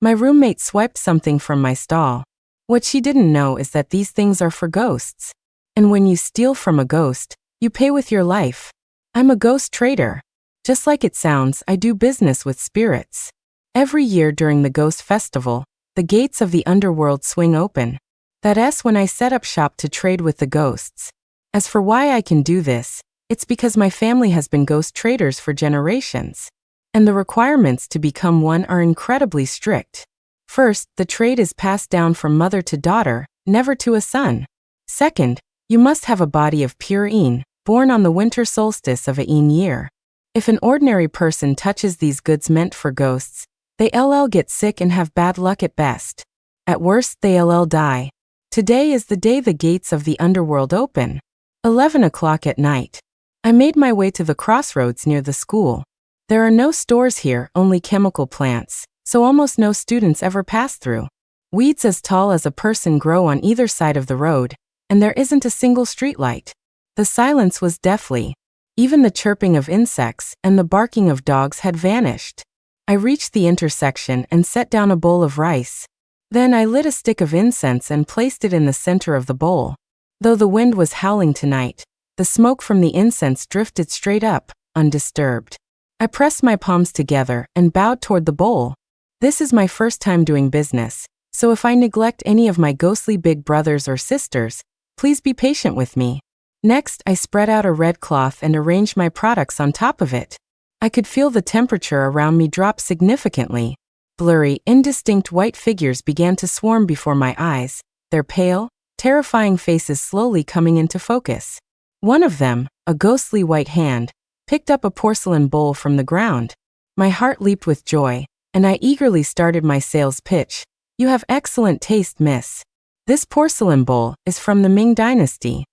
My roommate swiped something from my stall. What she didn't know is that these things are for ghosts. And when you steal from a ghost, you pay with your life. I'm a ghost trader. Just like it sounds, I do business with spirits. Every year during the Ghost Festival, the gates of the underworld swing open. That's when I set up shop to trade with the ghosts. As for why I can do this, it's because my family has been ghost traders for generations. And the requirements to become one are incredibly strict. First, the trade is passed down from mother to daughter, never to a son. Second, you must have a body of pure Een, born on the winter solstice of a Een year. If an ordinary person touches these goods meant for ghosts, they get sick and have bad luck at best. At worst, they die. Today is the day the gates of the underworld open. 11 o'clock at night. I made my way to the crossroads near the school. There are no stores here, only chemical plants, so almost no students ever pass through. Weeds as tall as a person grow on either side of the road, and there isn't a single streetlight. The silence was deathly. Even the chirping of insects and the barking of dogs had vanished. I reached the intersection and set down a bowl of rice. Then I lit a stick of incense and placed it in the center of the bowl. Though the wind was howling tonight, the smoke from the incense drifted straight up, undisturbed. I pressed my palms together and bowed toward the bowl. This is my first time doing business, so if I neglect any of my ghostly big brothers or sisters, please be patient with me. Next, I spread out a red cloth and arranged my products on top of it. I could feel the temperature around me drop significantly. Blurry, indistinct white figures began to swarm before my eyes, their pale, terrifying faces slowly coming into focus. One of them, a ghostly white hand, picked up a porcelain bowl from the ground. My heart leaped with joy, and I eagerly started my sales pitch. You have excellent taste, miss. This porcelain bowl is from the Ming Dynasty.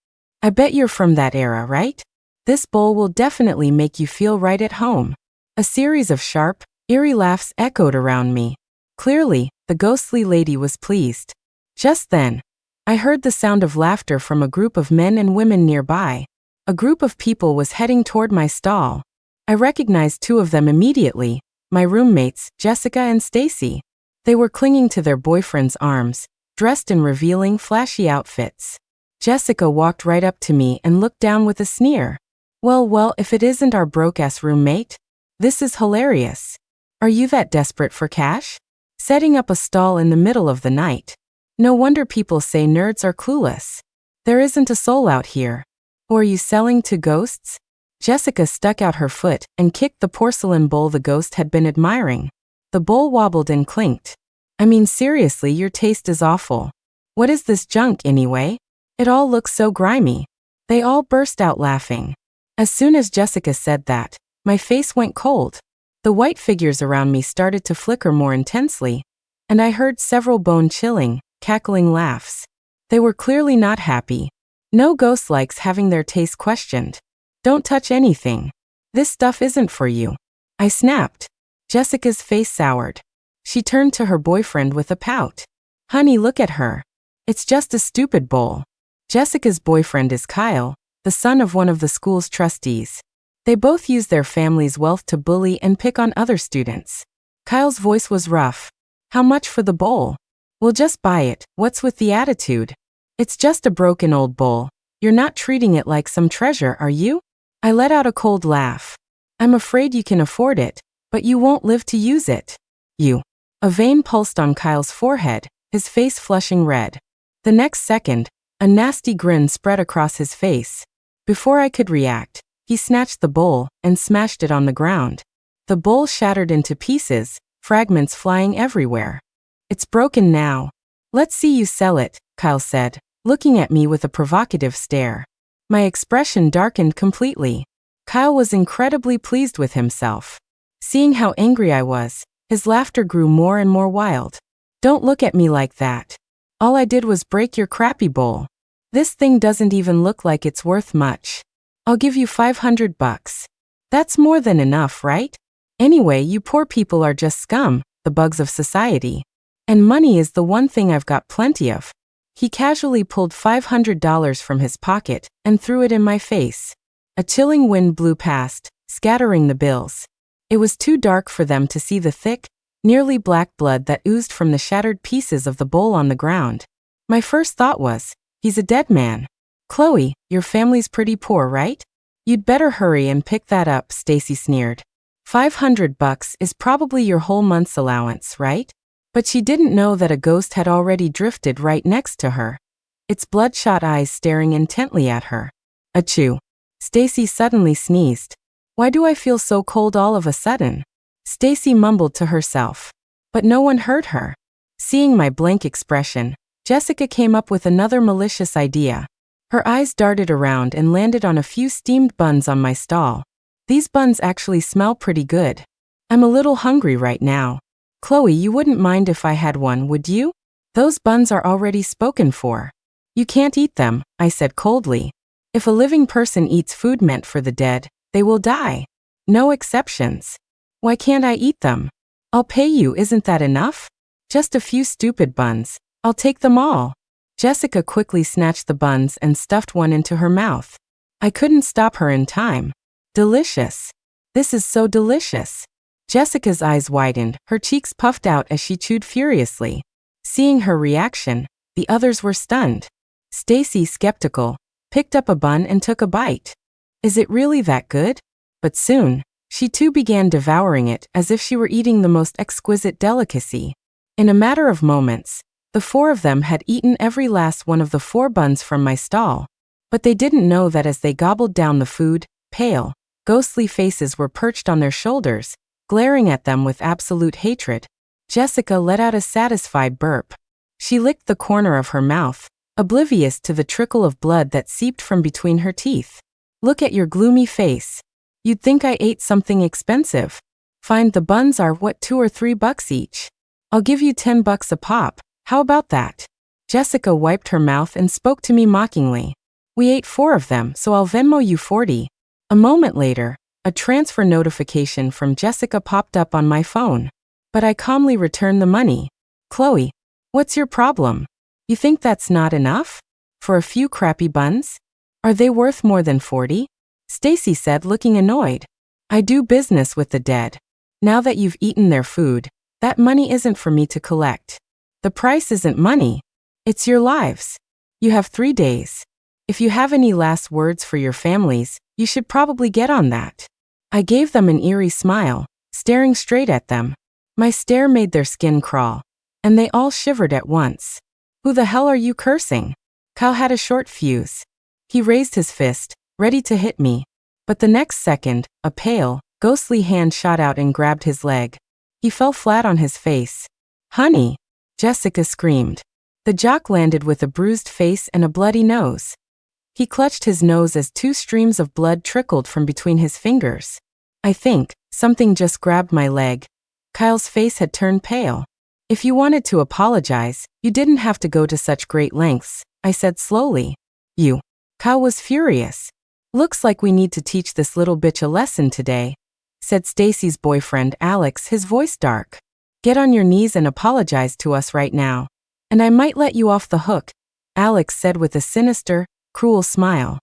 I bet you're from that era, right? This bowl will definitely make you feel right at home. A series of sharp, eerie laughs echoed around me. Clearly, the ghostly lady was pleased. Just then, I heard the sound of laughter from a group of men and women nearby. A group of people was heading toward my stall. I recognized two of them immediately, my roommates, Jessica and Stacy. They were clinging to their boyfriend's arms, dressed in revealing, flashy outfits. Jessica walked right up to me and looked down with a sneer. Well, if it isn't our broke-ass roommate? This is hilarious. Are you that desperate for cash? Setting up a stall in the middle of the night. No wonder people say nerds are clueless. There isn't a soul out here. Or are you selling to ghosts? Jessica stuck out her foot and kicked the porcelain bowl the ghost had been admiring. The bowl wobbled and clinked. I mean, seriously, your taste is awful. What is this junk anyway? It all looks so grimy. They all burst out laughing. As soon as Jessica said that, my face went cold. The white figures around me started to flicker more intensely, and I heard several bone-chilling, cackling laughs. They were clearly not happy. No ghost likes having their taste questioned. Don't touch anything. This stuff isn't for you. I snapped. Jessica's face soured. She turned to her boyfriend with a pout. Honey, look at her. It's just a stupid bowl. Jessica's boyfriend is Kyle, the son of one of the school's trustees. They both use their family's wealth to bully and pick on other students. Kyle's voice was rough. How much for the bowl? We'll just buy it. What's with the attitude? It's just a broken old bowl. You're not treating it like some treasure, are you? I let out a cold laugh. I'm afraid you can afford it, but you won't live to use it. You. A vein pulsed on Kyle's forehead, his face flushing red. The next second, a nasty grin spread across his face. Before I could react, he snatched the bowl and smashed it on the ground. The bowl shattered into pieces, fragments flying everywhere. It's broken now. Let's see you sell it, Kyle said, looking at me with a provocative stare. My expression darkened completely. Kyle was incredibly pleased with himself. Seeing how angry I was, his laughter grew more and more wild. Don't look at me like that. All I did was break your crappy bowl. This thing doesn't even look like it's worth much. I'll give you $500. That's more than enough, right? Anyway, you poor people are just scum, the bugs of society. And money is the one thing I've got plenty of. He casually pulled $500 from his pocket and threw it in my face. A chilling wind blew past, scattering the bills. It was too dark for them to see the thick, nearly black blood that oozed from the shattered pieces of the bowl on the ground. My first thought was, he's a dead man. Chloe, your family's pretty poor, right? You'd better hurry and pick that up, Stacy sneered. $500 is probably your whole month's allowance, right? But she didn't know that a ghost had already drifted right next to her, its bloodshot eyes staring intently at her. Achoo. Stacy suddenly sneezed. Why do I feel so cold all of a sudden? Stacy mumbled to herself. But no one heard her. Seeing my blank expression, Jessica came up with another malicious idea. Her eyes darted around and landed on a few steamed buns on my stall. These buns actually smell pretty good. I'm a little hungry right now. Chloe, you wouldn't mind if I had one, would you? Those buns are already spoken for. You can't eat them, I said coldly. If a living person eats food meant for the dead, they will die. No exceptions. Why can't I eat them? I'll pay you, isn't that enough? Just a few stupid buns. I'll take them all. Jessica quickly snatched the buns and stuffed one into her mouth. I couldn't stop her in time. Delicious. This is so delicious. Jessica's eyes widened, her cheeks puffed out as she chewed furiously. Seeing her reaction, the others were stunned. Stacy, skeptical, picked up a bun and took a bite. Is it really that good? But soon, she too began devouring it as if she were eating the most exquisite delicacy. In a matter of moments, the four of them had eaten every last one of the 4 buns from my stall. But they didn't know that as they gobbled down the food, pale, ghostly faces were perched on their shoulders, glaring at them with absolute hatred. Jessica let out a satisfied burp. She licked the corner of her mouth, oblivious to the trickle of blood that seeped from between her teeth. Look at your gloomy face. You'd think I ate something expensive. Fine, the buns are, what, $2 or $3 each? I'll give you $10 a pop. How about that? Jessica wiped her mouth and spoke to me mockingly. We ate 4 of them, so I'll Venmo you 40. A moment later, a transfer notification from Jessica popped up on my phone. But I calmly returned the money. Chloe, what's your problem? You think that's not enough? For a few crappy buns? Are they worth more than 40? Stacy said, looking annoyed. I do business with the dead. Now that you've eaten their food, that money isn't for me to collect. The price isn't money. It's your lives. You have 3 days. If you have any last words for your families, you should probably get on that. I gave them an eerie smile, staring straight at them. My stare made their skin crawl, and they all shivered at once. Who the hell are you cursing? Kyle had a short fuse. He raised his fist, ready to hit me. But the next second, a pale, ghostly hand shot out and grabbed his leg. He fell flat on his face. Honey! Jessica screamed. The jock landed with a bruised face and a bloody nose. He clutched his nose as 2 streams of blood trickled from between his fingers. I think something just grabbed my leg. Kyle's face had turned pale. If you wanted to apologize, you didn't have to go to such great lengths, I said slowly. You. Kyle was furious. Looks like we need to teach this little bitch a lesson today, said Stacy's boyfriend Alex, his voice dark. Get on your knees and apologize to us right now, and I might let you off the hook, Alex said with a sinister, cruel smile.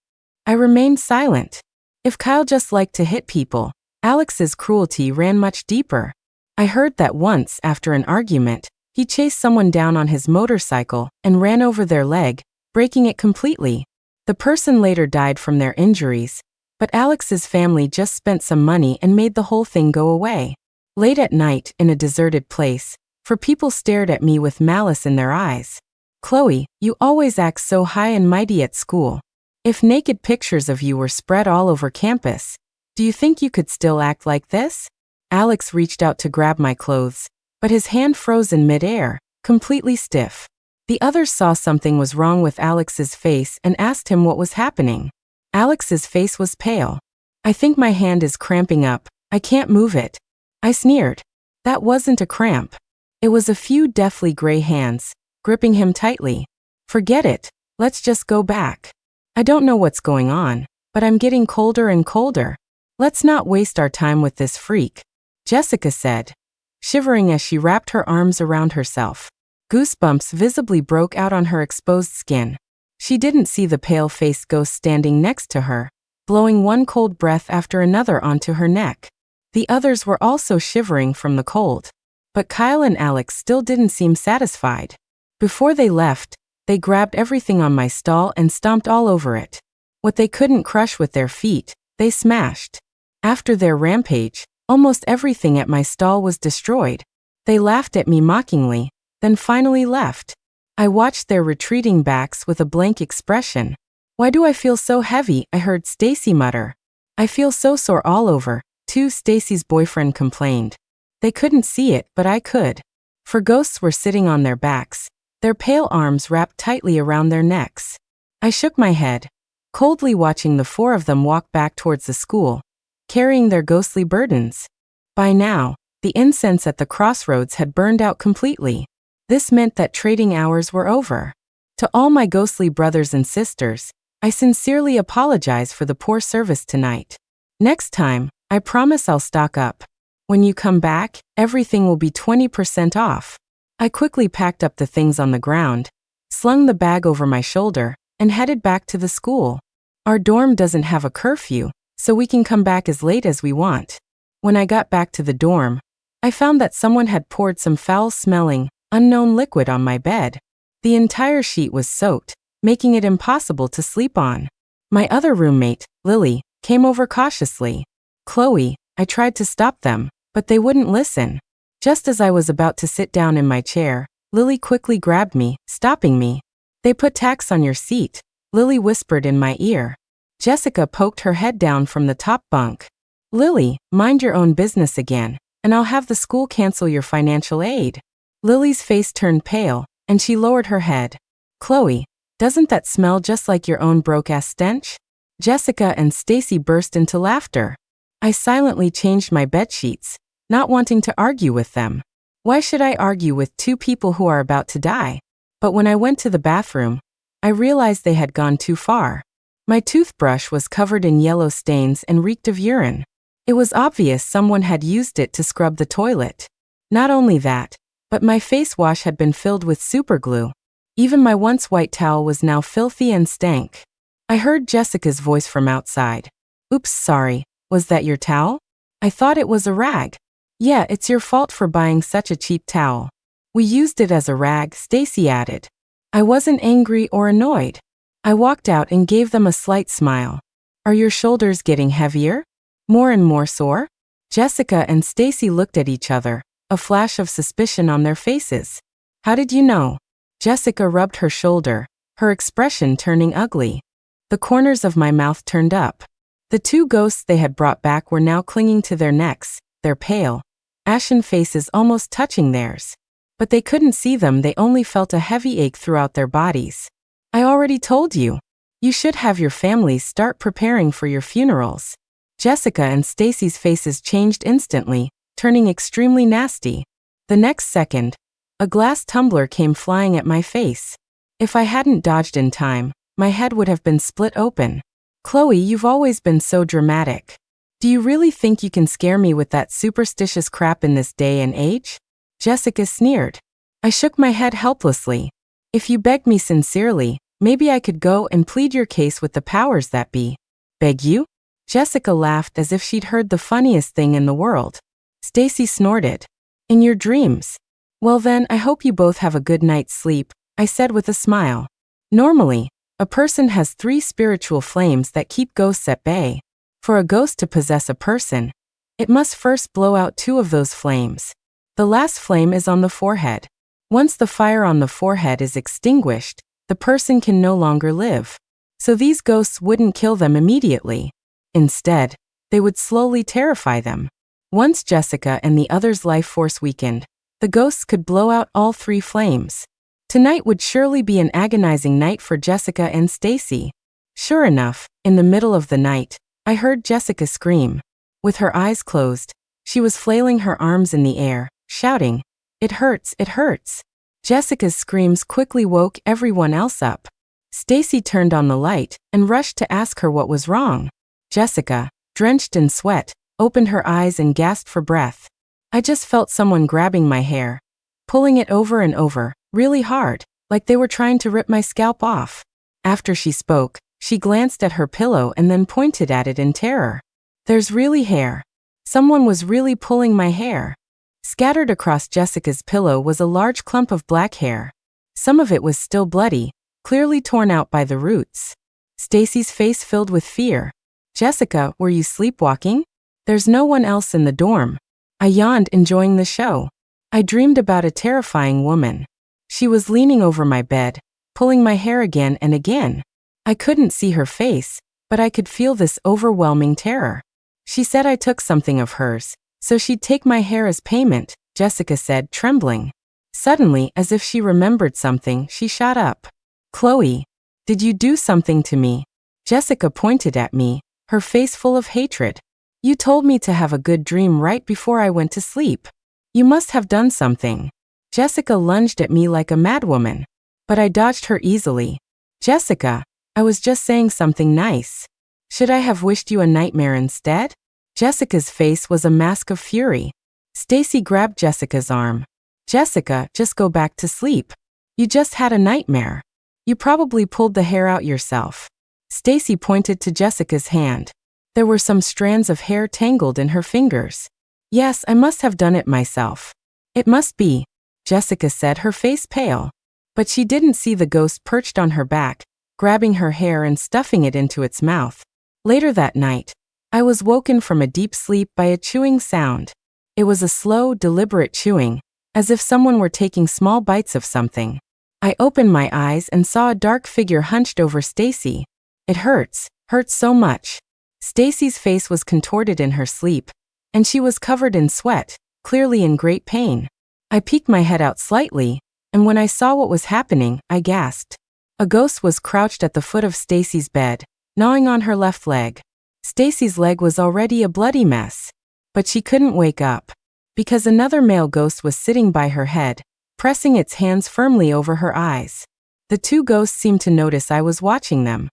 I remained silent. If Kyle just liked to hit people, Alex's cruelty ran much deeper. I heard that once, after an argument, he chased someone down on his motorcycle and ran over their leg, breaking it completely. The person later died from their injuries, but Alex's family just spent some money and made the whole thing go away. Late at night, in a deserted place, 4 people stared at me with malice in their eyes. Chloe, you always act so high and mighty at school. If naked pictures of you were spread all over campus, do you think you could still act like this? Alex reached out to grab my clothes, but his hand froze in midair, completely stiff. The others saw something was wrong with Alex's face and asked him what was happening. Alex's face was pale. I think my hand is cramping up. I can't move it. I sneered. That wasn't a cramp. It was a few deathly gray hands, gripping him tightly. Forget it. Let's just go back. I don't know what's going on, but I'm getting colder and colder. Let's not waste our time with this freak, Jessica said, shivering as she wrapped her arms around herself. Goosebumps visibly broke out on her exposed skin. She didn't see the pale-faced ghost standing next to her, blowing one cold breath after another onto her neck. The others were also shivering from the cold. But Kyle and Alex still didn't seem satisfied. Before they left, they grabbed everything on my stall and stomped all over it. What they couldn't crush with their feet, they smashed. After their rampage, almost everything at my stall was destroyed. They laughed at me mockingly, then finally left. I watched their retreating backs with a blank expression. "Why do I feel so heavy?" I heard Stacy mutter. "I feel so sore all over, too," Stacy's boyfriend complained. They couldn't see it, but I could. For ghosts were sitting on their backs, their pale arms wrapped tightly around their necks. I shook my head, coldly watching the four of them walk back towards the school, carrying their ghostly burdens. By now, the incense at the crossroads had burned out completely. This meant that trading hours were over. To all my ghostly brothers and sisters, I sincerely apologize for the poor service tonight. Next time, I promise I'll stock up. When you come back, everything will be 20% off. I quickly packed up the things on the ground, slung the bag over my shoulder, and headed back to the school. Our dorm doesn't have a curfew, so we can come back as late as we want. When I got back to the dorm, I found that someone had poured some foul-smelling, unknown liquid on my bed. The entire sheet was soaked, making it impossible to sleep on. My other roommate, Lily, came over cautiously. "Chloe," I tried to stop them, but they wouldn't listen. Just as I was about to sit down in my chair, Lily quickly grabbed me, stopping me. "They put tacks on your seat," Lily whispered in my ear. Jessica poked her head down from the top bunk. "Lily, mind your own business again, and I'll have the school cancel your financial aid." Lily's face turned pale, and she lowered her head. "Chloe, doesn't that smell just like your own broke-ass stench?" Jessica and Stacy burst into laughter. I silently changed my bedsheets, not wanting to argue with them. Why should I argue with two people who are about to die? But when I went to the bathroom, I realized they had gone too far. My toothbrush was covered in yellow stains and reeked of urine. It was obvious someone had used it to scrub the toilet. Not only that, but my face wash had been filled with superglue. Even my once white towel was now filthy and stank. I heard Jessica's voice from outside. "Oops, sorry, was that your towel? I thought it was a rag." "Yeah, it's your fault for buying such a cheap towel. We used it as a rag," Stacy added. I wasn't angry or annoyed. I walked out and gave them a slight smile. "Are your shoulders getting heavier? More and more sore?" Jessica and Stacy looked at each other, a flash of suspicion on their faces. "How did you know?" Jessica rubbed her shoulder, her expression turning ugly. The corners of my mouth turned up. The two ghosts they had brought back were now clinging to their necks, their pale, ashen faces almost touching theirs. But they couldn't see them, they only felt a heavy ache throughout their bodies. "I already told you. You should have your families start preparing for your funerals." Jessica and Stacy's faces changed instantly, turning extremely nasty. The next second, a glass tumbler came flying at my face. If I hadn't dodged in time, my head would have been split open. "Chloe, you've always been so dramatic. Do you really think you can scare me with that superstitious crap in this day and age?" Jessica sneered. I shook my head helplessly. "If you begged me sincerely, maybe I could go and plead your case with the powers that be." "Beg you?" Jessica laughed as if she'd heard the funniest thing in the world. Stacy snorted. "In your dreams. Well then, I hope you both have a good night's sleep," I said with a smile. Normally, a person has 3 spiritual flames that keep ghosts at bay. For a ghost to possess a person, it must first blow out 2 of those flames. The last flame is on the forehead. Once the fire on the forehead is extinguished, the person can no longer live. So these ghosts wouldn't kill them immediately. Instead, they would slowly terrify them. Once Jessica and the others' life force weakened, the ghosts could blow out all 3 flames. Tonight would surely be an agonizing night for Jessica and Stacy. Sure enough, in the middle of the night, I heard Jessica scream. With her eyes closed, she was flailing her arms in the air, shouting, "It hurts, it hurts." Jessica's screams quickly woke everyone else up. Stacy turned on the light and rushed to ask her what was wrong. Jessica, drenched in sweat, opened her eyes and gasped for breath. I just felt someone grabbing my hair, pulling it over and over, really hard, like they were trying to rip my scalp off. After she spoke, she glanced at her pillow and then pointed at it in terror. "There's really hair. Someone was really pulling my hair." Scattered across Jessica's pillow was a large clump of black hair. Some of it was still bloody, clearly torn out by the roots. Stacy's face filled with fear. "Jessica, were you sleepwalking? There's no one else in the dorm." I yawned, enjoying the show. I dreamed about a terrifying woman. She was leaning over my bed, pulling my hair again and again. I couldn't see her face, but I could feel this overwhelming terror. She said I took something of hers, so she'd take my hair as payment, Jessica said, trembling. Suddenly, as if she remembered something, she shot up. "Chloe, did you do something to me?" Jessica pointed at me, her face full of hatred. "You told me to have a good dream right before I went to sleep. You must have done something." Jessica lunged at me like a madwoman, but I dodged her easily. "Jessica, I was just saying something nice. Should I have wished you a nightmare instead?" Jessica's face was a mask of fury. Stacy grabbed Jessica's arm. "Jessica, just go back to sleep. You just had a nightmare. You probably pulled the hair out yourself." Stacy pointed to Jessica's hand. There were some strands of hair tangled in her fingers. "Yes, I must have done it myself. It must be," Jessica said, her face pale. But she didn't see the ghost perched on her back, grabbing her hair and stuffing it into its mouth. Later that night, I was woken from a deep sleep by a chewing sound. It was a slow, deliberate chewing, as if someone were taking small bites of something. I opened my eyes and saw a dark figure hunched over Stacy. "It hurts so much." Stacy's face was contorted in her sleep, and she was covered in sweat, clearly in great pain. I peeked my head out slightly, and when I saw what was happening, I gasped. A ghost was crouched at the foot of Stacy's bed, gnawing on her left leg. Stacy's leg was already a bloody mess, but she couldn't wake up, because another male ghost was sitting by her head, pressing its hands firmly over her eyes. The two ghosts seemed to notice I was watching them.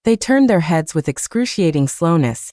They turned their heads with excruciating slowness,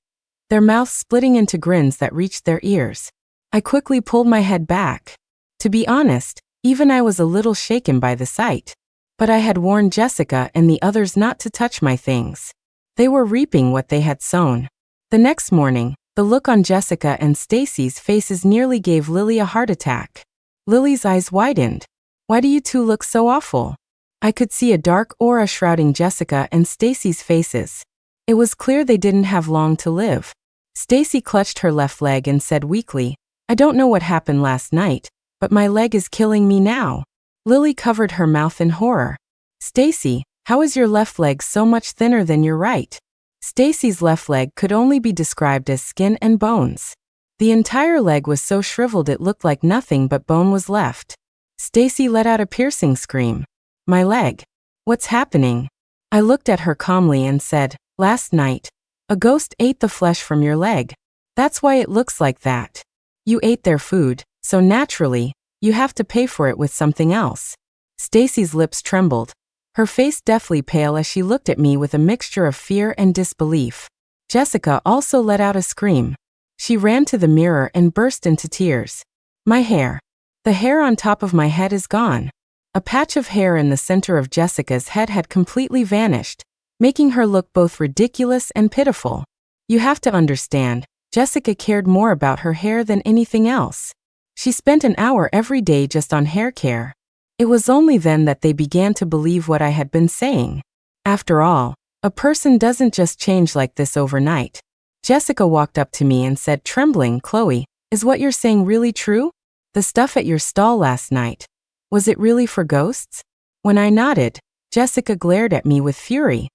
their mouths splitting into grins that reached their ears. I quickly pulled my head back. To be honest, even I was a little shaken by the sight. But I had warned Jessica and the others not to touch my things. They were reaping what they had sown. The next morning, the look on Jessica and Stacy's faces nearly gave Lily a heart attack. Lily's eyes widened. "Why do you two look so awful?" I could see a dark aura shrouding Jessica and Stacy's faces. It was clear they didn't have long to live. Stacy clutched her left leg and said weakly, "I don't know what happened last night, but my leg is killing me now." Lily covered her mouth in horror. "Stacy, how is your left leg so much thinner than your right?" Stacy's left leg could only be described as skin and bones. The entire leg was so shriveled it looked like nothing but bone was left. Stacy let out a piercing scream. "My leg. What's happening?" I looked at her calmly and said, "Last night, a ghost ate the flesh from your leg. That's why it looks like that. You ate their food, so naturally, you have to pay for it with something else." Stacy's lips trembled, her face deathly pale as she looked at me with a mixture of fear and disbelief. Jessica also let out a scream. She ran to the mirror and burst into tears. "My hair. The hair on top of my head is gone." A patch of hair in the center of Jessica's head had completely vanished, making her look both ridiculous and pitiful. You have to understand, Jessica cared more about her hair than anything else. She spent an hour every day just on hair care. It was only then that they began to believe what I had been saying. After all, a person doesn't just change like this overnight. Jessica walked up to me and said, trembling, "Chloe, is what you're saying really true? The stuff at your stall last night, was it really for ghosts?" When I nodded, Jessica glared at me with fury.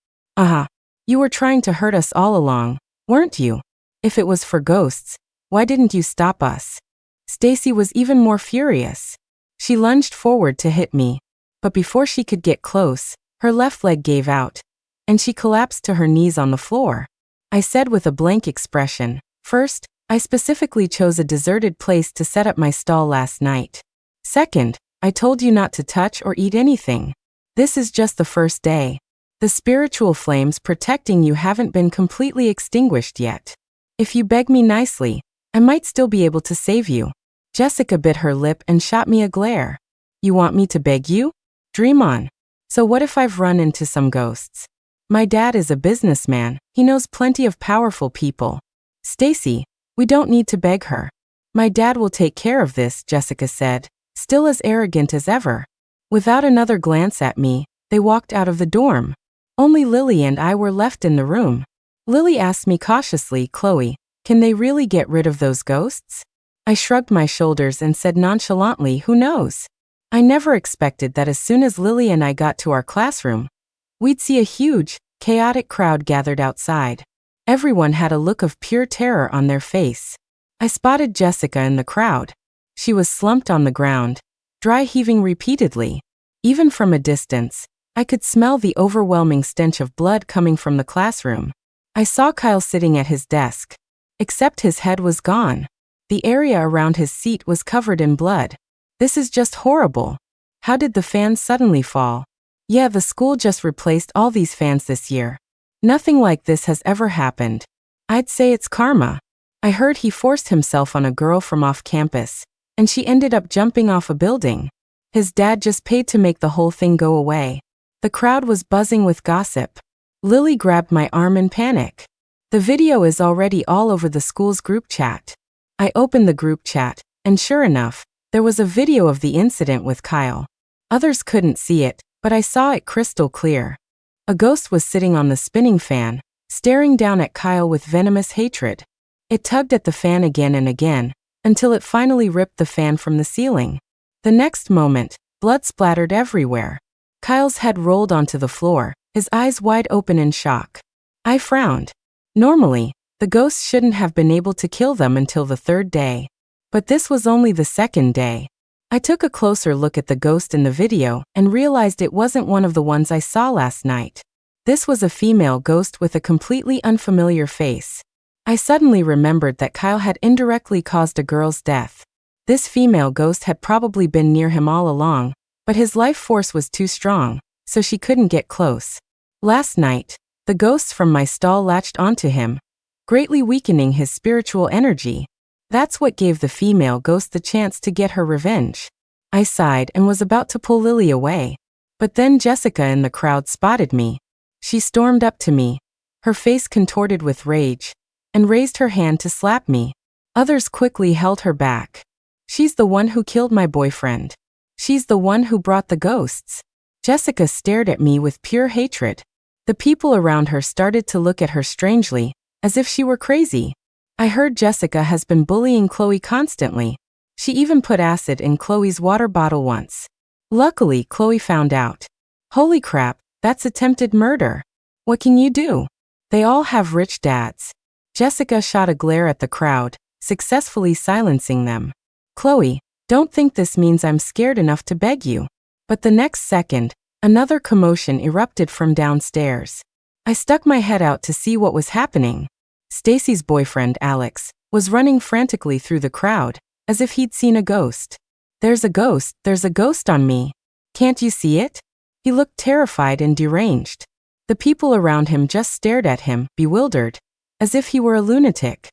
You were trying to hurt us all along, weren't you? If it was for ghosts, why didn't you stop us?" Stacy was even more furious. She lunged forward to hit me, but before she could get close, her left leg gave out, and she collapsed to her knees on the floor. I said with a blank expression, "First, I specifically chose a deserted place to set up my stall last night. Second, I told you not to touch or eat anything. This is just the first day. The spiritual flames protecting you haven't been completely extinguished yet. If you beg me nicely, I might still be able to save you." Jessica bit her lip and shot me a glare. "You want me to beg you? Dream on. So what if I've run into some ghosts? My dad is a businessman, he knows plenty of powerful people. Stacy, we don't need to beg her. My dad will take care of this, Jessica said, still as arrogant as ever. Without another glance at me, they walked out of the dorm. Only Lily and I were left in the room. Lily asked me cautiously, Chloe, can they really get rid of those ghosts? I shrugged my shoulders and said nonchalantly, who knows? I never expected that as soon as Lily and I got to our classroom, we'd see a huge, chaotic crowd gathered outside. Everyone had a look of pure terror on their face. I spotted Jessica in the crowd. She was slumped on the ground, dry heaving repeatedly. Even from a distance, I could smell the overwhelming stench of blood coming from the classroom. I saw Kyle sitting at his desk. Except his head was gone. The area around his seat was covered in blood. This is just horrible. How did the fans suddenly fall? Yeah, the school just replaced all these fans this year. Nothing like this has ever happened. I'd say it's karma. I heard he forced himself on a girl from off campus, and she ended up jumping off a building. His dad just paid to make the whole thing go away. The crowd was buzzing with gossip. Lily grabbed my arm in panic. The video is already all over the school's group chat. I opened the group chat, and sure enough, there was a video of the incident with Kyle. Others couldn't see it, but I saw it crystal clear. A ghost was sitting on the spinning fan, staring down at Kyle with venomous hatred. It tugged at the fan again and again, until it finally ripped the fan from the ceiling. The next moment, blood splattered everywhere. Kyle's head rolled onto the floor, his eyes wide open in shock. I frowned. Normally, the ghosts shouldn't have been able to kill them until the third day. But this was only the second day. I took a closer look at the ghost in the video and realized it wasn't one of the ones I saw last night. This was a female ghost with a completely unfamiliar face. I suddenly remembered that Kyle had indirectly caused a girl's death. This female ghost had probably been near him all along, but his life force was too strong, so she couldn't get close. Last night, the ghosts from my stall latched onto him, greatly weakening his spiritual energy. That's what gave the female ghost the chance to get her revenge. I sighed and was about to pull Lily away. But then Jessica in the crowd spotted me. She stormed up to me, her face contorted with rage, and raised her hand to slap me. Others quickly held her back. She's the one who killed my boyfriend. She's the one who brought the ghosts. Jessica stared at me with pure hatred. The people around her started to look at her strangely, as if she were crazy. I heard Jessica has been bullying Chloe constantly. She even put acid in Chloe's water bottle once. Luckily, Chloe found out. Holy crap, that's attempted murder. What can you do? They all have rich dads. Jessica shot a glare at the crowd, successfully silencing them. Chloe, don't think this means I'm scared enough to beg you. But the next second, another commotion erupted from downstairs. I stuck my head out to see what was happening. Stacy's boyfriend, Alex, was running frantically through the crowd, as if he'd seen a ghost. There's a ghost on me. Can't you see it? He looked terrified and deranged. The people around him just stared at him, bewildered, as if he were a lunatic.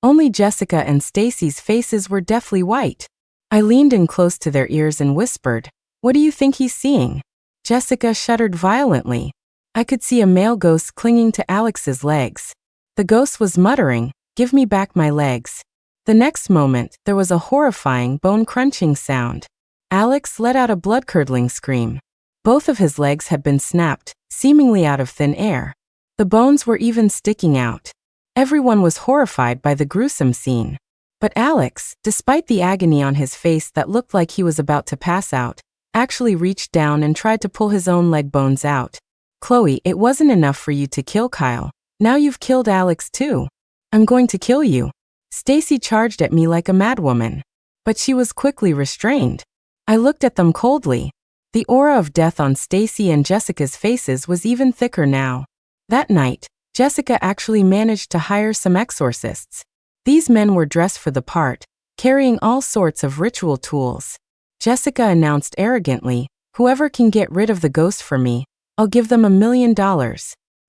Only Jessica and Stacy's faces were deathly white. I leaned in close to their ears and whispered, "What do you think he's seeing?" Jessica shuddered violently. I could see a male ghost clinging to Alex's legs. The ghost was muttering, "Give me back my legs." The next moment, there was a horrifying, bone-crunching sound. Alex let out a blood-curdling scream. Both of his legs had been snapped, seemingly out of thin air. The bones were even sticking out. Everyone was horrified by the gruesome scene. But Alex, despite the agony on his face that looked like he was about to pass out, actually reached down and tried to pull his own leg bones out. "Chloe, it wasn't enough for you to kill Kyle. Now you've killed Alex too. I'm going to kill you." Stacy charged at me like a madwoman. But she was quickly restrained. I looked at them coldly. The aura of death on Stacy and Jessica's faces was even thicker now. That night, Jessica actually managed to hire some exorcists. These men were dressed for the part, carrying all sorts of ritual tools. Jessica announced arrogantly, "Whoever can get rid of the ghost for me, I'll give them $1 million.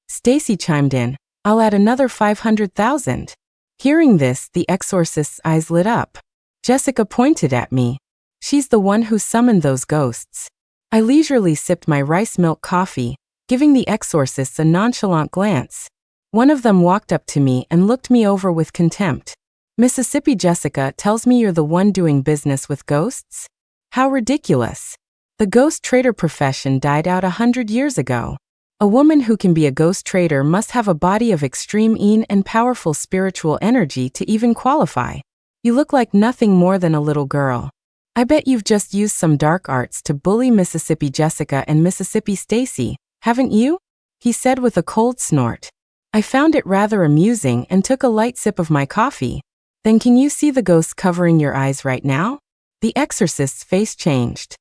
Stacy chimed in, "I'll add another 500,000. Hearing this, the exorcist's eyes lit up. Jessica pointed at me. "She's the one who summoned those ghosts." I leisurely sipped my rice milk coffee, giving the exorcists a nonchalant glance. One of them walked up to me and looked me over with contempt. Mississippi Jessica tells me you're the one doing business with ghosts? How ridiculous. The ghost trader profession died out 100 years ago. A woman who can be a ghost trader must have a body of extreme and powerful spiritual energy to even qualify. You look like nothing more than a little girl. I bet you've just used some dark arts to bully Mississippi Jessica and Mississippi Stacy, haven't you? He said with a cold snort. I found it rather amusing and took a light sip of my coffee. Then can you see the ghosts covering your eyes right now? The exorcist's face changed.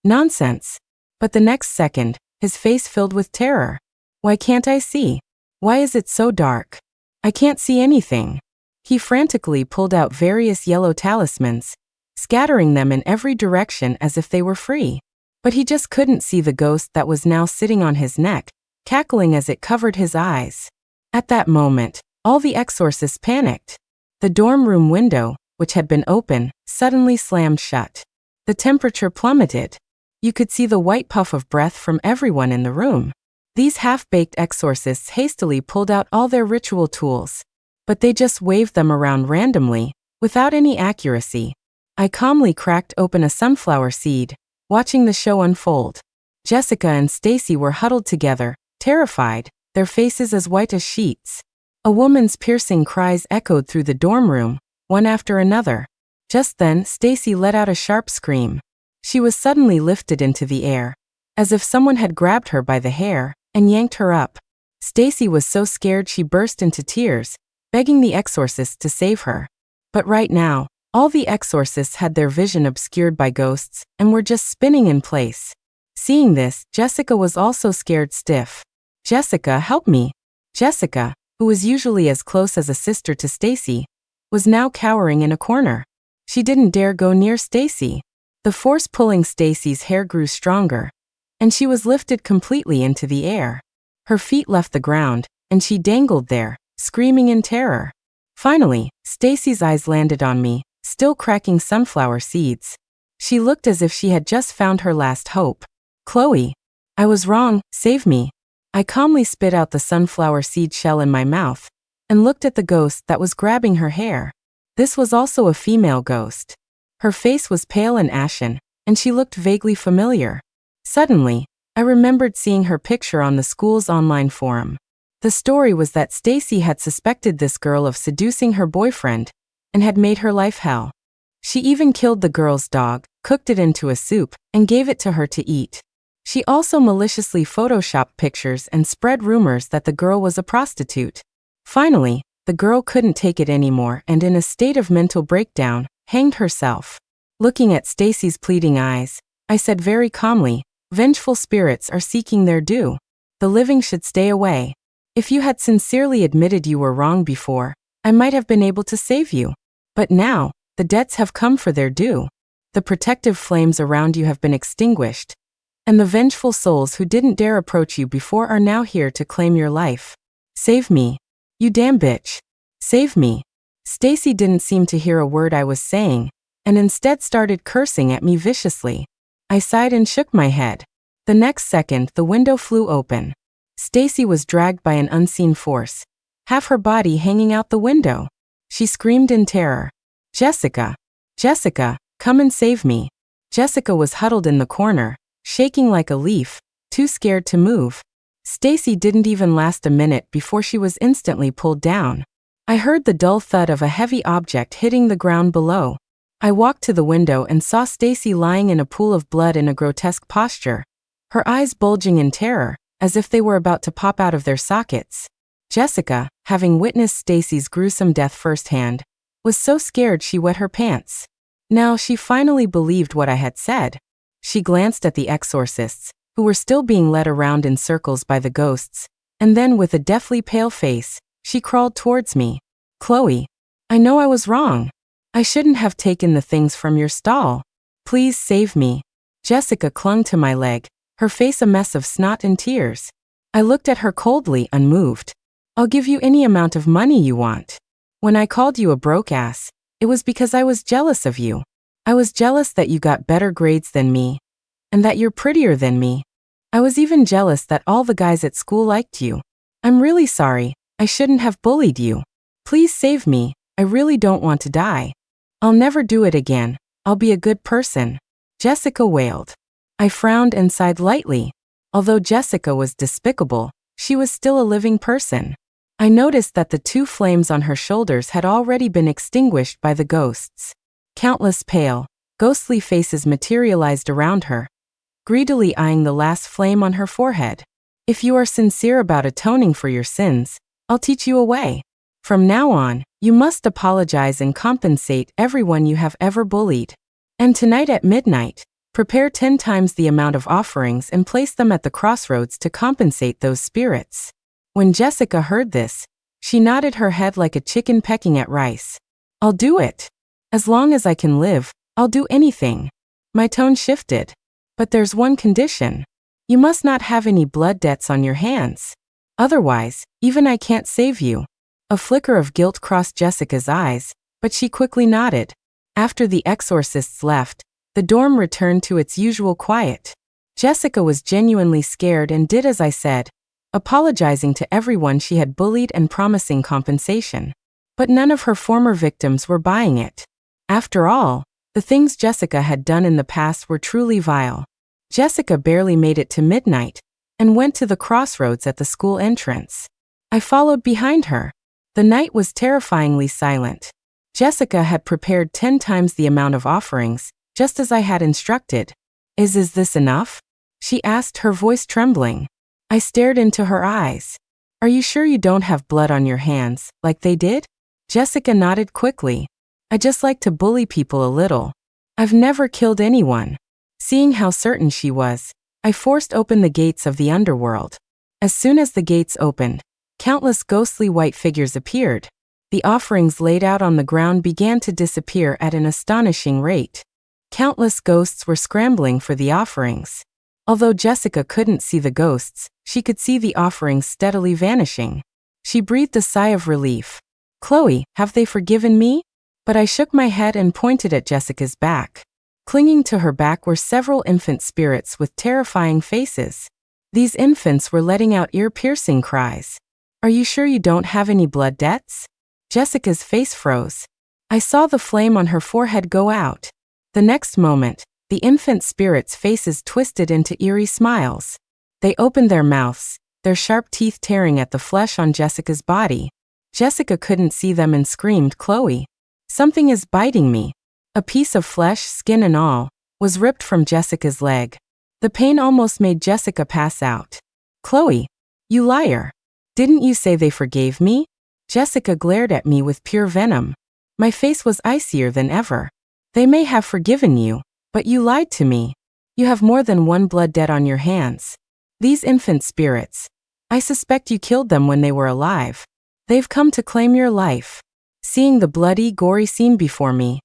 Nonsense. But the next second, his face filled with terror. Why can't I see? Why is it so dark? I can't see anything. He frantically pulled out various yellow talismans, scattering them in every direction as if they were free. But he just couldn't see the ghost that was now sitting on his neck, cackling as it covered his eyes. At that moment, all the exorcists panicked. The dorm room window, which had been open, suddenly slammed shut. The temperature plummeted. You could see the white puff of breath from everyone in the room. These half-baked exorcists hastily pulled out all their ritual tools, but they just waved them around randomly, without any accuracy. I calmly cracked open a sunflower seed, watching the show unfold. Jessica and Stacy were huddled together, terrified, their faces as white as sheets. A woman's piercing cries echoed through the dorm room, one after another. Just then, Stacy let out a sharp scream. She was suddenly lifted into the air, as if someone had grabbed her by the hair and yanked her up. Stacy was so scared she burst into tears, begging the exorcist to save her. But right now, all the exorcists had their vision obscured by ghosts and were just spinning in place. Seeing this, Jessica was also scared stiff. Jessica, help me. Jessica, who was usually as close as a sister to Stacy, was now cowering in a corner. She didn't dare go near Stacy. The force pulling Stacy's hair grew stronger, and she was lifted completely into the air. Her feet left the ground, and she dangled there, screaming in terror. Finally, Stacy's eyes landed on me, still cracking sunflower seeds. She looked as if she had just found her last hope. Chloe. I was wrong, save me. I calmly spit out the sunflower seed shell in my mouth, and looked at the ghost that was grabbing her hair. This was also a female ghost. Her face was pale and ashen, and she looked vaguely familiar. Suddenly, I remembered seeing her picture on the school's online forum. The story was that Stacy had suspected this girl of seducing her boyfriend, and had made her life hell. She even killed the girl's dog, cooked it into a soup, and gave it to her to eat. She also maliciously photoshopped pictures and spread rumors that the girl was a prostitute. Finally, the girl couldn't take it anymore and in a state of mental breakdown, hanged herself. Looking at Stacy's pleading eyes, I said very calmly, "Vengeful spirits are seeking their due. The living should stay away. If you had sincerely admitted you were wrong before, I might have been able to save you. But now, the debts have come for their due. The protective flames around you have been extinguished, and the vengeful souls who didn't dare approach you before are now here to claim your life. Save me. You damn bitch. Save me." Stacy didn't seem to hear a word I was saying, and instead started cursing at me viciously. I sighed and shook my head. The next second, the window flew open. Stacy was dragged by an unseen force, half her body hanging out the window. She screamed in terror. "Jessica! Jessica, come and save me." Jessica was huddled in the corner, shaking like a leaf, too scared to move. Stacy didn't even last a minute before she was instantly pulled down. I heard the dull thud of a heavy object hitting the ground below. I walked to the window and saw Stacy lying in a pool of blood in a grotesque posture, her eyes bulging in terror, as if they were about to pop out of their sockets. Jessica, having witnessed Stacy's gruesome death firsthand, was so scared she wet her pants. Now she finally believed what I had said. She glanced at the exorcists, who were still being led around in circles by the ghosts, and then with a deathly pale face, she crawled towards me. "Chloe, I know I was wrong. I shouldn't have taken the things from your stall. Please save me." Jessica clung to my leg, her face a mess of snot and tears. I looked at her coldly, unmoved. "I'll give you any amount of money you want. When I called you a broke ass, it was because I was jealous of you. I was jealous that you got better grades than me, and that you're prettier than me. I was even jealous that all the guys at school liked you. I'm really sorry. I shouldn't have bullied you. Please save me. I really don't want to die. I'll never do it again. I'll be a good person. Jessica wailed. I frowned and sighed lightly. Although Jessica was despicable, she was still a living person. I noticed that the 2 flames on her shoulders had already been extinguished by the ghosts. Countless pale, ghostly faces materialized around her, greedily eyeing the last flame on her forehead. If you are sincere about atoning for your sins, I'll teach you a way. From now on, you must apologize and compensate everyone you have ever bullied. And tonight at midnight, prepare 10 times the amount of offerings and place them at the crossroads to compensate those spirits. When Jessica heard this, she nodded her head like a chicken pecking at rice. I'll do it. As long as I can live, I'll do anything. My tone shifted. But there's one condition. You must not have any blood debts on your hands. Otherwise, even I can't save you. A flicker of guilt crossed Jessica's eyes, but she quickly nodded. After the exorcists left, the dorm returned to its usual quiet. Jessica was genuinely scared and did as I said, apologizing to everyone she had bullied and promising compensation. But none of her former victims were buying it. After all, the things Jessica had done in the past were truly vile. Jessica barely made it to midnight and went to the crossroads at the school entrance. I followed behind her. The night was terrifyingly silent. Jessica had prepared 10 times the amount of offerings, just as I had instructed. Is this enough? She asked, her voice trembling. I stared into her eyes. Are you sure you don't have blood on your hands, like they did? Jessica nodded quickly. I just like to bully people a little. I've never killed anyone. Seeing how certain she was, I forced open the gates of the underworld. As soon as the gates opened, countless ghostly white figures appeared. The offerings laid out on the ground began to disappear at an astonishing rate. Countless ghosts were scrambling for the offerings. Although Jessica couldn't see the ghosts, she could see the offerings steadily vanishing. She breathed a sigh of relief. Chloe, have they forgiven me? But I shook my head and pointed at Jessica's back. Clinging to her back were several infant spirits with terrifying faces. These infants were letting out ear-piercing cries. Are you sure you don't have any blood debts? Jessica's face froze. I saw the flame on her forehead go out. The next moment, the infant spirits' faces twisted into eerie smiles. They opened their mouths, their sharp teeth tearing at the flesh on Jessica's body. Jessica couldn't see them and screamed, Chloe. Something is biting me. A piece of flesh, skin and all, was ripped from Jessica's leg. The pain almost made Jessica pass out. Chloe, you liar. Didn't you say they forgave me? Jessica glared at me with pure venom. My face was icier than ever. They may have forgiven you, but you lied to me. You have more than one blood debt on your hands. These infant spirits. I suspect you killed them when they were alive. They've come to claim your life. Seeing the bloody, gory scene before me,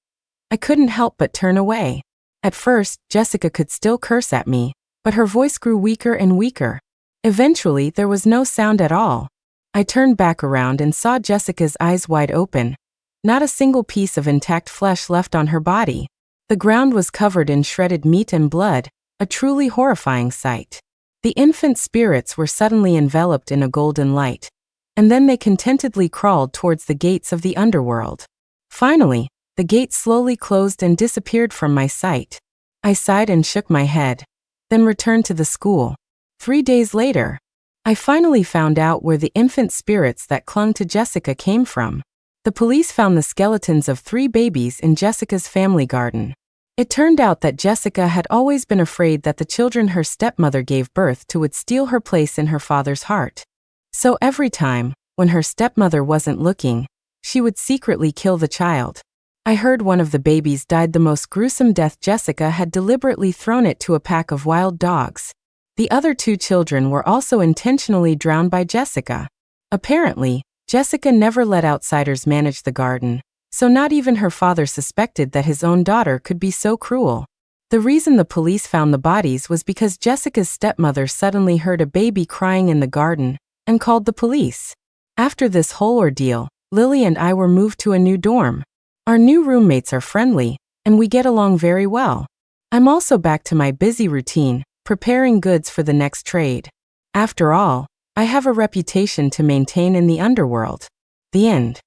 I couldn't help but turn away. At first, Jessica could still curse at me, but her voice grew weaker and weaker. Eventually, there was no sound at all. I turned back around and saw Jessica's eyes wide open. Not a single piece of intact flesh left on her body. The ground was covered in shredded meat and blood, a truly horrifying sight. The infant spirits were suddenly enveloped in a golden light, and then they contentedly crawled towards the gates of the underworld. Finally, the gates slowly closed and disappeared from my sight. I sighed and shook my head, then returned to the school. 3 days later, I finally found out where the infant spirits that clung to Jessica came from. The police found the skeletons of 3 babies in Jessica's family garden. It turned out that Jessica had always been afraid that the children her stepmother gave birth to would steal her place in her father's heart. So every time, when her stepmother wasn't looking, she would secretly kill the child. I heard one of the babies died the most gruesome death. Jessica had deliberately thrown it to a pack of wild dogs. The other 2 children were also intentionally drowned by Jessica. Apparently, Jessica never let outsiders manage the garden, so not even her father suspected that his own daughter could be so cruel. The reason the police found the bodies was because Jessica's stepmother suddenly heard a baby crying in the garden and called the police. After this whole ordeal, Lily and I were moved to a new dorm. Our new roommates are friendly, and we get along very well. I'm also back to my busy routine, preparing goods for the next trade. After all, I have a reputation to maintain in the underworld. The end.